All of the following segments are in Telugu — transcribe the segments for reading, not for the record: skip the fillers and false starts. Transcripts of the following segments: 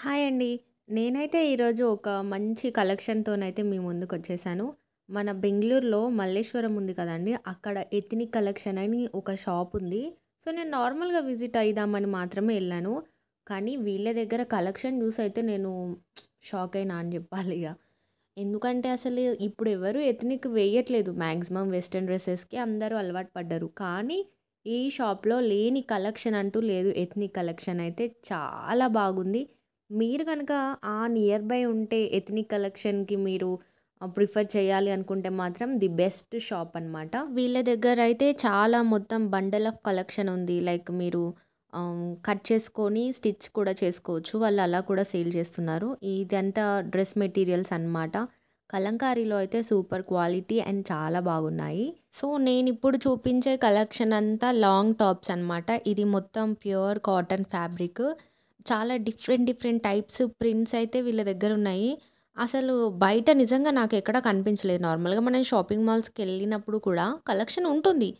హాయ్ అండి. నేనైతే ఈరోజు ఒక మంచి కలెక్షన్‌తోనైతే మీ ముందుకొచ్చేసాను. మన బెంగుళూరులో మల్లేశ్వరం ఉంది కదండీ! అక్కడ ఎథ్నిక్ కలెక్షన్ అని ఒక షాప్ ఉంది. సో, నేను నార్మల్‌గా విజిట్ అయిదామని మాత్రమే ఎళ్ళాను. కానీ వీళ్ళ దగ్గర కలెక్షన్ చూసైతే నేను షాక్ అయినా అని జెప్పాలిగ. ఎందుకంటే అసలు ఇప్పుడు ఎవరు ఎథ్నిక్ వేయట్లేదు. మాక్సిమం వెస్టర్న్ డ్రెసెస్‌కి అందరూ అలవాటు పడ్డారు. కానీ ఈ షాప్‌లో లేని కలెక్షన్ అంటూ లేదు. ఎథ్నిక్ కలెక్షన్ అయితే చాలా బాగుంది. మీరు గనక ఆ నియర్ బై ఉంటే ఎథ్నిక్ కలెక్షన్‌కి మీరు ప్రిఫర్ చేయాలి అనుకుంటే మాత్రం ది బెస్ట్ షాప్ అనమాట. వీళ్ళ దగ్గరైతే చాలా మొత్తం బండల్ ఆఫ్ కలెక్షన్ ఉంది. లైక్ మీరు కట్ చేసుకొని స్టిచ్ కూడా చేసుకోవచ్చు. వాళ్ళు అలా కూడా సేల్ చేస్తున్నారు. ఇదంతా డ్రెస్ మెటీరియల్స్ అనమాట. కలంకారీలో అయితే సూపర్ క్వాలిటీ అండ్ చాలా బాగున్నాయి. సో, నేనిప్పుడు చూపించే కలెక్షన్ అంతా లాంగ్ టాప్స్ అనమాట. ఇది మొత్తం ప్యూర్ కాటన్ ఫ్యాబ్రిక్. చాలా డిఫరెంట్ డిఫరెంట్ టైప్స్ ప్రింట్స్ అయితే వీళ్ళ దగ్గరున్నాయి. అసలు బయట నిజంగా నాకెక్కడ కనిపించలేదు. నార్మల్‌గా మనం షాపింగ్ మాల్స్‌కెళ్ళినప్పుడు కూడా కలెక్షన్ ఉంటుంది.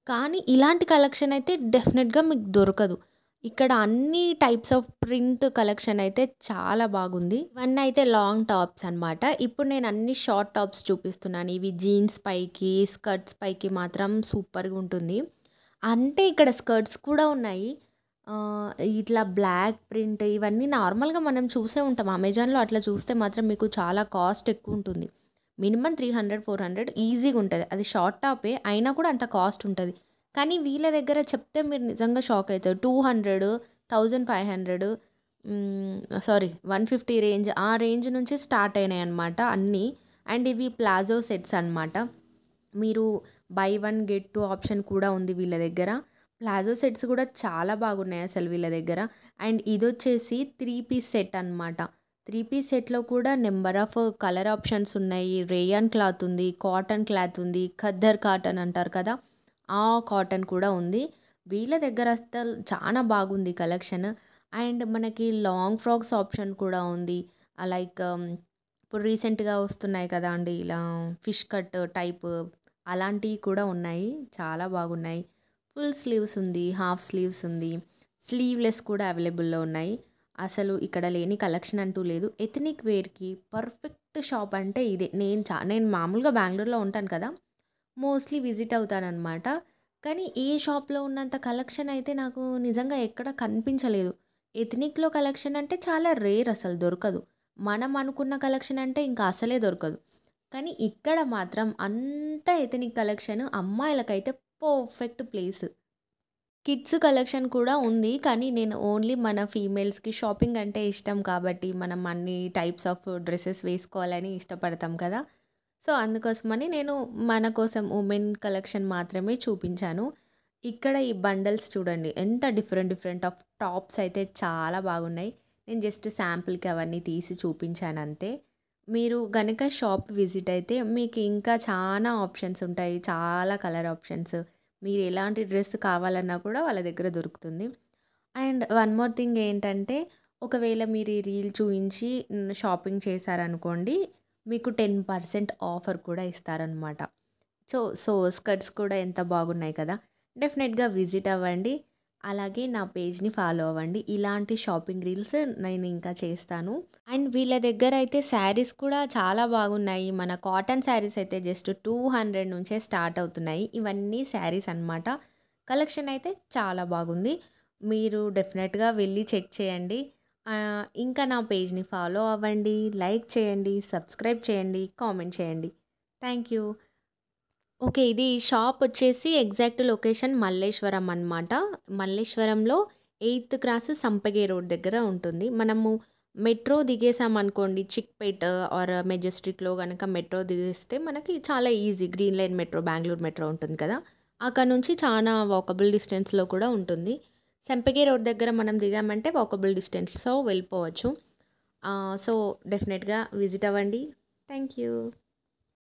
కానీ ఇలాంటి కలెక్షన్ అయితే డెఫినెట్‌గా మీకు దొరకదు. ఇక్కడ అన్ని టైప్స్ ఆఫ్ ప్రింట్ కలెక్షన్ అయితే చాలా బాగుంది. ఇవన్నీ అయితే లాంగ్ టాప్స్ అనమాట. ఇప్పుడు నేను అన్ని షార్ట్ టాప్స్ చూపిస్తున్నాను. ఇవి జీన్స్ పైకి, స్కర్ట్స్ పైకి మాత్రం సూపర్‌గా ఉంటుంది. అంటే ఇక్కడ స్కర్ట్స్ కూడా ఉన్నాయి. ఇట్లా బ్లాక్ ప్రింట్ ఇవన్నీ నార్మల్‌గా మనం చూసే ఉంటాం. అమెజాన్‌లో అట్లా చూస్తే మాత్రం మీకు చాలా కాస్ట్ ఎక్కువుంటుంది. మినిమమ్ 300, 400 ఈజీగా ఉంటది. అది షార్ట్ టాపే అయినా కూడా అంత కాస్ట్ ఉంటది. కానీ వీళ్ళ దగ్గర చెప్తే మీరు నిజంగా షాక్ అయితారు. 200, 1500 సారీ 150 రేంజ్ ఆ రేంజ్ నుంచి స్టార్ట్ అయినాయన్నమాట అన్నీ. అండ్ ఇవి ప్లాజో సెట్స్ అన్నమాట. మీరు by one get two option కూడా ఉంది వీళ్ళ దగ్గర. ప్లాజో సెట్స్ కూడా చాలా బాగున్నాయి అసలు వీళ్ళ దగ్గర. అండ్ ఇదొచ్చేసి 3 పీస్ సెట్ అనమాట. 3 పీస్ సెట్‌లో కూడా నంబర్ ఆఫ్ కలర్ ఆప్షన్స్ ఉన్నాయి. రేయాన్ క్లాత్ ఉంది, కాటన్ క్లాత్ ఉంది, ఖద్దర్ కాటన్ అంటారు కదా! ఆ కాటన్ కూడా ఉంది. వీళ్ళ దగ్గర అసలు చానా బాగుంది కలెక్షన్. అండ్ మనకి లాంగ్ ఫ్రాక్స్ ఆప్షన్ కూడా ఉంది. లైక్ ఇప్పుడు రీసెంట్‌గా వస్తున్నాయి కదా అండీ! ఇలా ఫిష్ కట్ టైప్ అలాంటియి కూడా ఉన్నాయి. చాలా బాగున్నాయి. ఫుల్ స్లీవ్స్ ఉంది. హాఫ్ స్లీవ్స్ ఉంది. స్లీవ్‌లెస్ కూడా అవైలబుల్‌లో ఉన్నాయి. అసలు ఇక్కడ లేని కలెక్షన్ అంటూ లేదు. ఎథ్నిక్ వేర్‌కి పర్ఫెక్ట్ షాప్ అంటే ఇదే. నేను మామూలుగా బెంగుళూరులో ఉంటాను కదా! మోస్ట్‌లీ విజిట్ అవుతాననమాట. కానీ ఈ షాప్‌లో ఉన్నంత కలెక్షన్ అయితే నాకు నిజంగా ఎక్కడ కనిపించలేదు. ఎథ్నిక్‌లో కలెక్షన్ అంటే చాలా రేర్ అసలు దొరకదు. మనం అనుకున్న కలెక్షన్ అంటే ఇంకా అసలే దొరకదు. కానీ ఇక్కడ మాత్రం అంత ఎథనిక్ కలెక్షన్ అమ్మాయిలకైతే పర్ఫెక్ట్ ప్లేస్. కిడ్స్ కలెక్షన్ కూడా ఉంది. కానీ నేను ఓన్లీ మన ఫీమేల్స్‌కి షాపింగ్ అంటే ఇష్టం కాబట్టి మనం అన్ని టైప్స్ ఆఫ్ డ్రెసెస్ వేసుకోవాలని ఇష్టపడతాం కదా! సో, అందుకోసమని నేను మన కోసం ఉమెన్ కలెక్షన్ మాత్రమే చూపించాను. ఇక్కడ ఈ బండల్స్ చూడండి. ఎంత డిఫరెంట్ డిఫరెంట్ ఆఫ్ టాప్స్ అయితే చాలా బాగున్నాయి. నేను జస్ట్ శాంపుల్‌కి అవన్నీ తీసి చూపించానంతే. మీరు గనక షాప్ విజిట్ అయితే మీకు ఇంకా చానా ఆప్షన్స్ ఉంటాయి. చాలా కలర్ ఆప్షన్స్. మీరు ఎలాంటి డ్రెస్ కావాలన్నా కూడా వాళ్ళ దగ్గర దొరుకుతుంది. అండ్ వన్ మోర్ థింగ్ ఏంటంటే, ఒకవేళ మీరు ఈ రీల్ చూయించి షాపింగ్ చేశారనుకోండి, మీకు 10% ఆఫర్ కూడా ఇస్తారనమాట. సో, స్కర్ట్స్ కూడా ఎంత బాగున్నాయి కదా! డెఫినెట్‌గా విజిట్ అవ్వండి. అలాగే నా పేజ్‌ని ఫాలో అవ్వండి. ఇలాంటి షాపింగ్ రీల్స్ నేను ఇంకా చేస్తాను. అండ్ వీళ్ళ దగ్గర అయితే శారీస్ కూడా చాలా బాగున్నాయి. మన కాటన్ శారీస్ అయితే జస్ట్ 200 నుంచే స్టార్ట్ అవుతున్నాయి. ఇవన్నీ శారీస్ అనమాట. కలెక్షన్ అయితే చాలా బాగుంది. మీరు డెఫినెట్‌గా వెళ్ళి చెక్ చేయండి. ఇంకా నా పేజ్‌ని ఫాలో అవ్వండి. లైక్ చేయండి, సబ్స్క్రైబ్ చేయండి, కామెంట్ చేయండి. Thank you. ఓకే. ఇది షాపొచ్చేసి ఎగ్జాక్ట్ లొకేషన్ మల్లేశ్వరం అనమాట. మల్లేశ్వరంలో 8థ్ క్రాస్ సంపగే రోడ్ దగ్గర ఉంటుంది. మనము మెట్రో దిగేసామనుకోండి చిక్‌పేట్ ఆర్ మెజెస్టిక్‌లో గనక మెట్రో దిగేస్తే మనకి చాలా easy green line metro, Bengaluru metro ఉంటుంది కదా! అక్కడ నుంచి చానా వాకబుల్ డిస్టెన్స్‌లో కూడా ఉంటుంది. సంపగే రోడ్ దగ్గర మనం దిగామంటే వాకబుల్ డిస్టెన్స్‌లో వెళ్ళిపోవచ్చు. సో, డెఫినెట్‌గా విజిట్ అవ్వండి. Thank you.